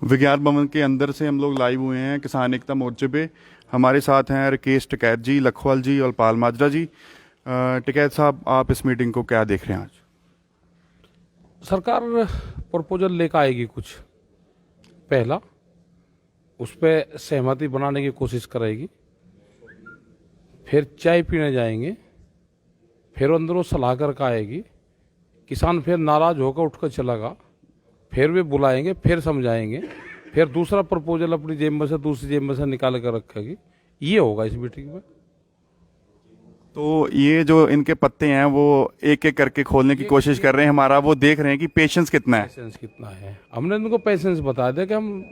विज्ञान भवन के अंदर से हम लोग लाइव हुए हैं किसान एकता मोर्चे पे। हमारे साथ हैं राकेश टिकैत जी, लखवाल जी और पाल माजरा जी। टिकैत साहब, आप इस मीटिंग को क्या देख रहे हैं आज? सरकार प्रपोजल लेकर आएगी कुछ। पहला, उस पर सहमति बनाने की कोशिश करेगी, फिर चाय पीने जाएंगे, फिर अंदरों सलाह करके आएगी। किसान फिर नाराज होकर उठकर चलेगा, फिर वे बुलाएंगे, फिर समझाएंगे, फिर दूसरा प्रपोजल अपनी जेब में से दूसरी जेब में से निकाल कर रखेगी। ये होगा इस मीटिंग में। तो ये जो इनके पत्ते हैं वो एक एक करके खोलने की कोशिश कर रहे हैं, हमारा वो देख रहे हैं कि पेशेंस कितना है। पेशेंस कितना है। हमने उनको पेशेंस बता दिया कि हम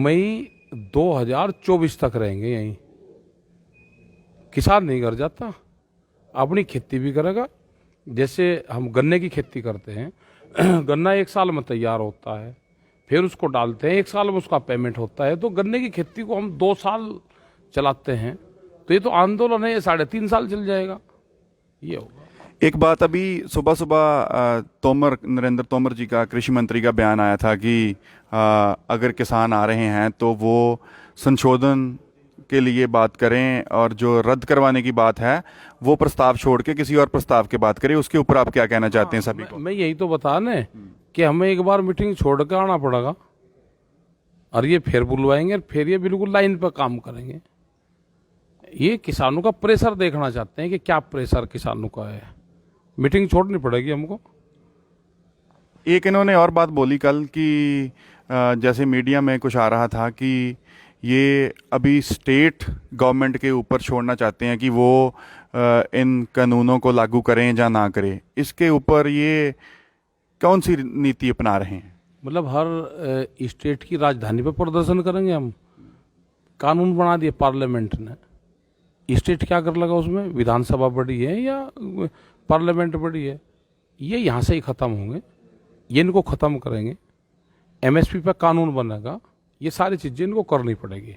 मई 2024 तक रहेंगे यहीं। किसान नहीं घर जाता, अपनी खेती भी करेगा। जैसे हम गन्ने की खेती करते हैं, गन्ना 1 साल में तैयार होता है, फिर उसको डालते हैं, 1 साल में उसका पेमेंट होता है। तो गन्ने की खेती को हम 2 साल चलाते हैं, तो ये तो आंदोलन है, ये 3.5 साल चल जाएगा। ये होगा। एक बात, अभी सुबह सुबह तोमर, नरेंद्र तोमर जी का, कृषि मंत्री का बयान आया था कि अगर किसान आ रहे हैं तो वो संशोधन के लिए बात करें और जो रद्द करवाने की बात है वो प्रस्ताव छोड़ के किसी और प्रस्ताव की बात करें। उसके ऊपर आप क्या कहना चाहते हैं सभी को? मैं यही तो बता ने कि हमें एक बार मीटिंग छोड़ कर आना पड़ेगा, और ये फिर बुलवाएंगे, फिर ये बिल्कुल लाइन पर काम करेंगे। ये किसानों का प्रेशर देखना चाहते हैं कि क्या प्रेशर किसानों का है। मीटिंग छोड़नी पड़ेगी हमको। एक इन्होंने और बात बोली कल कि जैसे मीडिया में कुछ आ रहा था कि ये अभी स्टेट गवर्नमेंट के ऊपर छोड़ना चाहते हैं कि वो इन कानूनों को लागू करें या ना करें। इसके ऊपर ये कौन सी नीति अपना रहे हैं? मतलब हर स्टेट की राजधानी पर प्रदर्शन करेंगे हम। कानून बना दिए पार्लियामेंट ने, स्टेट क्या कर लगा उसमें? विधानसभा बड़ी है या पार्लियामेंट बड़ी है? ये यहाँ से ही ख़त्म होंगे, ये इनको ख़त्म करेंगे। एमएसपी पर कानून बनेगा, ये सारी चीज़ें इनको करनी पड़ेगी।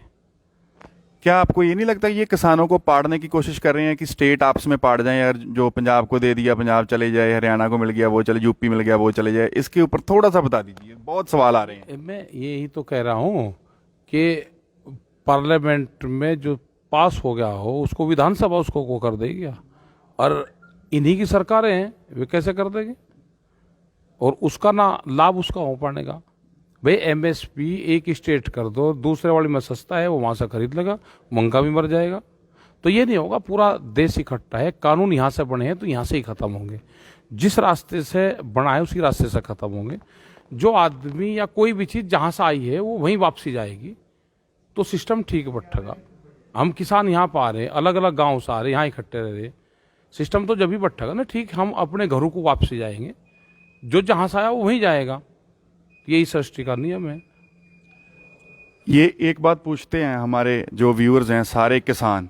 क्या आपको ये नहीं लगता ये किसानों को पाड़ने की कोशिश कर रहे हैं कि स्टेट आपस में पाड़ जाए? यार, जो पंजाब को दे दिया पंजाब चले जाए, हरियाणा को मिल गया वो चले, यूपी मिल गया वो चले जाए। इसके ऊपर थोड़ा सा बता दीजिए, बहुत सवाल आ रहे हैं। मैं यही तो कह रहा हूँ कि पार्लियामेंट में जो पास हो गया हो उसको विधानसभा उसको को कर देगी, और इन्हीं की सरकारें हैं, वे कैसे कर देंगे? और उसका ना लाभ उसका हो पाएगा। भाई एमएसपी एक स्टेट कर दो, दूसरे वाले में सस्ता है, वो वहाँ से खरीद लेगा, महंगा भी मर जाएगा। तो ये नहीं होगा। पूरा देश इकट्ठा है, कानून यहाँ से बने हैं तो यहाँ से ही ख़त्म होंगे। जिस रास्ते से बना है उसी रास्ते से ख़त्म होंगे। जो आदमी या कोई भी चीज़ जहाँ से आई है वो वहीं वापसी जाएगी, तो सिस्टम ठीक बैठेगा। हम किसान यहाँ पर आ रहे हैं, अलग अलग गाँव से आ रहे हैं, यहाँ इकट्ठे रह रहे, सिस्टम तो जब भी बैठेगा ना ठीक। हम अपने घरों को वापसी जाएंगे, जो जहाँ से आया वो वहीं जाएगा। यही सृष्टि का नियम है। ये एक बात पूछते हैं हमारे जो व्यूअर्स हैं सारे किसान,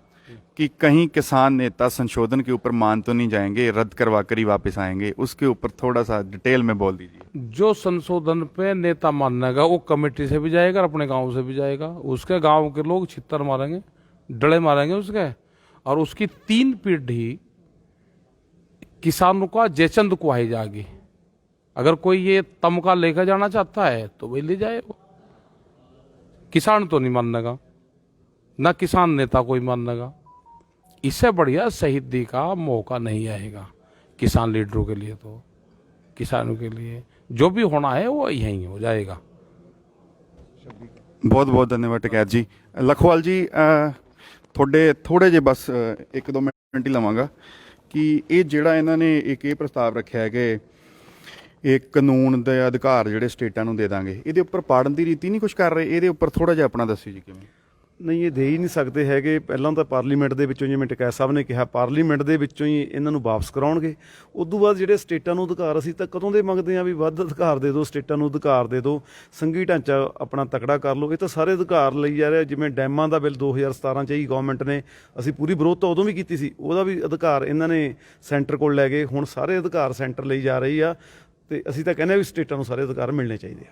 कि कहीं किसान नेता संशोधन के ऊपर मान तो नहीं जाएंगे, रद्द करवा कर ही वापस आएंगे? उसके ऊपर थोड़ा सा डिटेल में बोल दीजिए। जो संशोधन पे नेता मानेगा वो कमेटी से भी जाएगा और अपने गांव से भी जाएगा। उसके गांव के लोग छित्तर मारेंगे, डले मारेंगे उसके, और उसकी 3 पीढ़ी किसानों का जयचंद कुहाई जाएगी। अगर कोई ये तमका लेकर जाना चाहता है तो वही ले जाए। वो किसान तो नहीं मानेगा, ना किसान नेता कोई मानेगा। इससे बढ़िया शहीदी का मौका नहीं आएगा किसान लीडरों के लिए। तो किसानों के लिए जो भी होना है वो यहीं हो जाएगा। बहुत बहुत धन्यवाद टिकैत जी। लखवाल जी, थोड़े जे बस 1-2 मिनट ही लवांगा कि ये ਜਿਹੜਾ ਇਹਨਾਂ ਨੇ ਇੱਕ ਇਹ ਪ੍ਰਸਤਾਵ ਰੱਖਿਆ ਹੈ ਕਿ एक ਕਾਨੂੰਨ ਦੇ ਅਧਿਕਾਰ ਜਿਹੜੇ ਸਟੇਟਾਂ ਨੂੰ ਦੇ ਦਾਂਗੇ, ਇਹਦੇ ਉੱਪਰ ਪਾੜਨ ਦੀ ਰੀਤੀ ਨਹੀਂ ਕੁਝ ਕਰ ਰਹੇ? ਇਹਦੇ ਉੱਪਰ ਥੋੜਾ ਜਿਹਾ ਆਪਣਾ ਦੱਸਿਓ ਜੀ ਕਿਵੇਂ। ਨਹੀਂ, ਇਹ ਦੇ ਹੀ ਨਹੀਂ ਸਕਦੇ ਹੈਗੇ। ਪਹਿਲਾਂ ਤਾਂ ਪਾਰਲੀਮੈਂਟ ਦੇ ਵਿੱਚੋਂ, ਜਿਵੇਂ ਟਕੈਤ ਸਾਹਿਬ ਨੇ ਕਿਹਾ, ਪਾਰਲੀਮੈਂਟ ਦੇ ਵਿੱਚੋਂ ਹੀ ਇਹਨਾਂ ਨੂੰ ਵਾਪਸ ਕਰਾਉਣਗੇ। ਉਦੋਂ ਬਾਅਦ ਜਿਹੜੇ ਸਟੇਟਾਂ ਨੂੰ ਅਧਿਕਾਰ, ਅਸੀਂ ਤਾਂ ਕਦੋਂ ਦੇ ਮੰਗਦੇ ਹਾਂ ਵੀ ਵੱਧ ਅਧਿਕਾਰ ਦੇ ਦਿਓ, ਸਟੇਟਾਂ ਨੂੰ ਅਧਿਕਾਰ ਦੇ ਦਿਓ, ਸੰਘੀ ਢਾਂਚਾ ਆਪਣਾ ਤਕੜਾ ਕਰ ਲਓ। ਇਹ ਤਾਂ ਸਾਰੇ ਅਧਿਕਾਰ ਲਈ ਜਾ ਰਿਹਾ। ਜਿਵੇਂ ਡੈਮਾਂ ਦਾ ਬਿੱਲ 2017 'ਚ ਹੀ ਗਵਰਨਮੈਂਟ ਨੇ, ਅਸੀਂ ਪੂਰੀ ਵਿਰੋਧਤਾ ਉਦੋਂ ਵੀ ਕੀਤੀ ਸੀ, ਉਹਦਾ ਵੀ ਅਧਿਕਾਰ ਇਹਨਾਂ ਨੇ ਸੈਂਟਰ ਕੋਲ ਲੈ ਗਏ। ਹੁਣ ਸਾਰੇ ਅਧਿਕਾਰ ਸੈਂਟਰ ਲਈ ਜਾ ਰਹੀ ਆ, ਤੇ ਅਸੀਂ ਤਾਂ ਕਹਿੰਦੇ ਵੀ ਸਟੇਟਾਂ ਨੂੰ ਸਾਰੇ ਅਧਿਕਾਰ ਮਿਲਣੇ ਚਾਹੀਦੇ ਆ।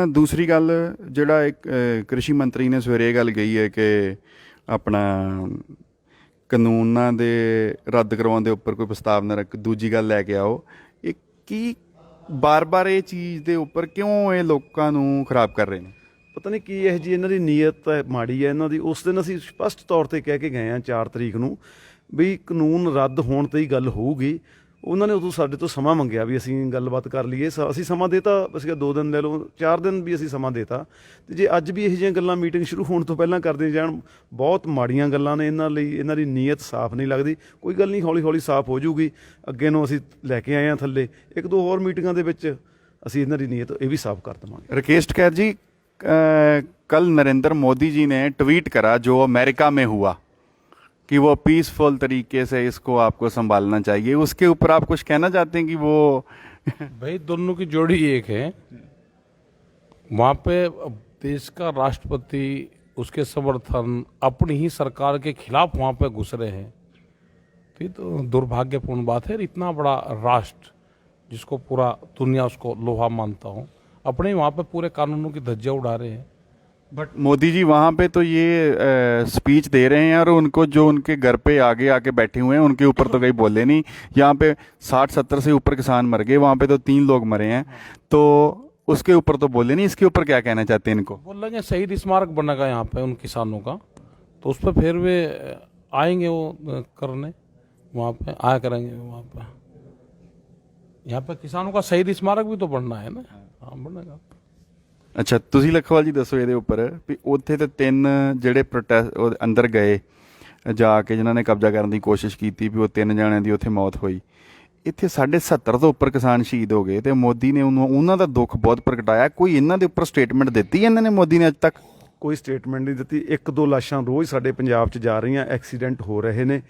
दूसरी गल, ਜਿਹੜਾ एक कृषि मंत्री ने सवेरे गल कही है कि अपना ਕਾਨੂੰਨਾਂ ਦੇ ਰੱਦ ਕਰਵਾਉਣ ਦੇ ਉੱਪਰ ਕੋਈ ਪ੍ਰਸਤਾਵ ਨਾ ਰੱਖ, ਦੂਜੀ ਗੱਲ ਲੈ ਕੇ ਆਓ। ਇਹ ਕੀ ਬਾਰ-ਬਾਰ ਇਹ ਚੀਜ਼ ਦੇ ਉੱਪਰ ਕਿਉਂ ਇਹ ਲੋਕਾਂ ਨੂੰ ਖਰਾਬ ਕਰ ਰਹੇ ਨੇ? ਪਤਾ ਨਹੀਂ ਕੀ ਇਹ ਜੀ ਇਹਨਾਂ ਦੀ ਨੀਅਤ ਹੈ, ਮਾੜੀ ਹੈ ਇਹਨਾਂ ਦੀ। ਉਸ ਦਿਨ ਅਸੀਂ ਸਪਸ਼ਟ ਤੌਰ ਤੇ ਕਹਿ ਕੇ ਗਏ ਹਾਂ 4 ਤਰੀਕ ਨੂੰ ਵੀ ਕਾਨੂੰਨ ਰੱਦ ਹੋਣ ਤੇ ਹੀ ਗੱਲ ਹੋਊਗੀ। ਉਹਨਾਂ ਨੇ ਉਦੋਂ ਸਾਡੇ ਤੋਂ ਸਮਾਂ ਮੰਗਿਆ ਵੀ ਅਸੀਂ ਗੱਲਬਾਤ ਕਰ ਲਈਏ। ਅਸੀਂ ਸਮਾਂ ਦੇਤਾ, ਅਸੀਂ 2 ਦਿਨ ਲੈ ਲਓ, 4 ਦਿਨ ਵੀ ਅਸੀਂ ਸਮਾਂ ਦੇਤਾ। ਤੇ ਜੇ ਅੱਜ ਵੀ ਇਹੋ ਜਿਹੀਆਂ ਗੱਲਾਂ ਮੀਟਿੰਗ ਸ਼ੁਰੂ ਹੋਣ ਤੋਂ ਪਹਿਲਾਂ ਕਰਦੇ ਜਾਣ, ਬਹੁਤ ਮਾੜੀਆਂ ਗੱਲਾਂ ਨੇ ਇਹਨਾਂ ਲਈ। ਇਹਨਾਂ ਦੀ ਨੀਅਤ ਸਾਫ਼ ਨਹੀਂ ਲੱਗਦੀ। ਕੋਈ ਗੱਲ ਨਹੀਂ, ਹੌਲੀ ਹੌਲੀ ਸਾਫ਼ ਹੋ ਜਾਊਗੀ। ਅੱਗੇ ਨੂੰ ਅਸੀਂ ਲੈ ਕੇ ਆਏ ਹਾਂ ਥੱਲੇ 1-2 ਹੋਰ ਮੀਟਿੰਗਾਂ ਦੇ ਵਿੱਚ ਅਸੀਂ ਇਹਨਾਂ ਦੀ ਨੀਅਤ ਇਹ ਵੀ ਸਾਫ਼ ਕਰ ਦੇਵਾਂਗੇ। राकेश टिकैत जी, कल नरेंद्र मोदी जी ने ट्वीट करा जो अमेरिका में हुआ कि वो पीसफुल तरीके से इसको आपको संभालना चाहिए, उसके ऊपर आप कुछ कहना चाहते हैं कि वो भाई दोनों की जोड़ी एक है। वहाँ पे देश का राष्ट्रपति, उसके समर्थन अपनी ही सरकार के खिलाफ वहाँ पे घुस रहे हैं। तो ये तो दुर्भाग्यपूर्ण बात है। इतना बड़ा राष्ट्र जिसको पूरा दुनिया उसको लोहा मानता हूँ, अपने वहाँ पे पूरे कानूनों की धज्जियाँ उड़ा रहे हैं। बट मोदी जी वहाँ पे तो ये स्पीच दे रहे हैं और उनको जो उनके घर पे आगे आके बैठे हुए हैं उनके ऊपर तो कहीं बोले नहीं। यहाँ पे 60-70 से ऊपर किसान मर गए, वहाँ पे तो 3 लोग मरे हैं, तो उसके ऊपर तो बोले नहीं। इसके ऊपर क्या कहना चाहते हैं इनको? बोल रहे हैं शहीद स्मारक बनेगा यहाँ पे उन किसानों का, तो उस पर फिर वे आएंगे वो करने, वहाँ पे आया करेंगे। वहाँ पे यहाँ पे किसानों का शहीद स्मारक भी तो बनना है ना। हाँ, बनेगा। ਅੱਛਾ, ਤੁਸੀਂ ਲਖਵਾਲ ਜੀ ਦੱਸੋ ਇਹਦੇ ਉੱਪਰ ਵੀ ਉੱਥੇ ਤੇ 3 ਜਿਹੜੇ ਪ੍ਰੋਟੈਸਟ ਅੰਦਰ ਗਏ ਜਾ ਕੇ, ਜਿਨ੍ਹਾਂ ਨੇ ਕਬਜ਼ਾ ਕਰਨ ਦੀ ਕੋਸ਼ਿਸ਼ ਕੀਤੀ, ਵੀ ਉਹ 3 ਜਣਿਆਂ ਦੀ ਉੱਥੇ ਮੌਤ ਹੋਈ। ਇੱਥੇ 70 ਤੋਂ ਉੱਪਰ ਕਿਸਾਨ ਸ਼ਹੀਦ ਹੋ ਗਏ ਤੇ ਮੋਦੀ ਨੇ ਉਹਨਾਂ ਦਾ ਦੁੱਖ ਬਹੁਤ ਪ੍ਰਗਟਾਇਆ। ਕੋਈ ਇਹਨਾਂ ਦੇ ਉੱਪਰ ਸਟੇਟਮੈਂਟ ਦਿੱਤੀ ਇਹਨਾਂ ਨੇ ਮੋਦੀ ਨੇ ਅੱਜ ਤੱਕ? ਕੋਈ ਸਟੇਟਮੈਂਟ ਨਹੀਂ ਦਿੱਤੀ। 1-2 ਲਾਸ਼ਾਂ ਰੋਜ਼ ਸਾਡੇ ਪੰਜਾਬ 'ਚ ਜਾ ਰਹੀਆਂ, ਐਕਸੀਡੈਂਟ ਹੋ ਰਹੇ ਨੇ,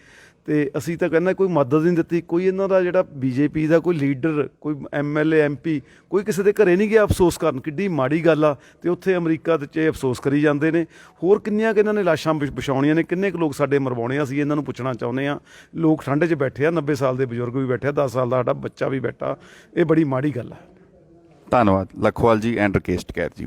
ਤੇ ਅਸੀਂ ਤਾਂ ਕਹਿੰਦਾ ਕੋਈ ਮਦਦ ਨਹੀਂ ਦਿੱਤੀ। ਕੋਈ ਇਹਨਾਂ ਦਾ ਜਿਹੜਾ ਬੀਜੇਪੀ ਦਾ ਕੋਈ ਲੀਡਰ, ਕੋਈ MLA MP, ਕੋਈ ਕਿਸੇ ਦੇ ਘਰੇ ਨਹੀਂ ਗਿਆ ਅਫਸੋਸ ਕਰਨ। ਕਿੱਡੀ ਮਾੜੀ ਗੱਲ ਆ। ਤੇ ਉੱਥੇ ਅਮਰੀਕਾ ਦੇ 'ਚ ਅਫਸੋਸ ਕਰੀ ਜਾਂਦੇ ਨੇ। ਹੋਰ ਕਿੰਨੀਆਂ ਕਿ ਇਹਨਾਂ ਨੇ ਲਾਸ਼ਾਂ ਵਿਛਾਉਣੀਆਂ ਨੇ, ਕਿੰਨੇ ਕੁ ਲੋਕ ਸਾਡੇ ਮਰਵਾਉਣੇ ਆ। ਅਸੀਂ ਇਹਨਾਂ ਨੂੰ ਪੁੱਛਣਾ ਚਾਹੁੰਦੇ ਆ। ਲੋਕ ਠੰਡ 'ਚ ਬੈਠੇ ਆ, 90 ਸਾਲ ਦੇ ਬਜ਼ੁਰਗ ਵੀ ਬੈਠੇ ਆ, 10 ਸਾਲ ਦਾ ਸਾਡਾ ਬੱਚਾ ਵੀ ਬੈਠਾ। ਇਹ ਬੜੀ ਮਾੜੀ ਗੱਲ ਆ। ਧੰਨਵਾਦ ਲਖਵਾਲ ਜੀ ਐਂਡ ਰਕੇਸ਼ ਟਿਕੈਤ ਜੀ।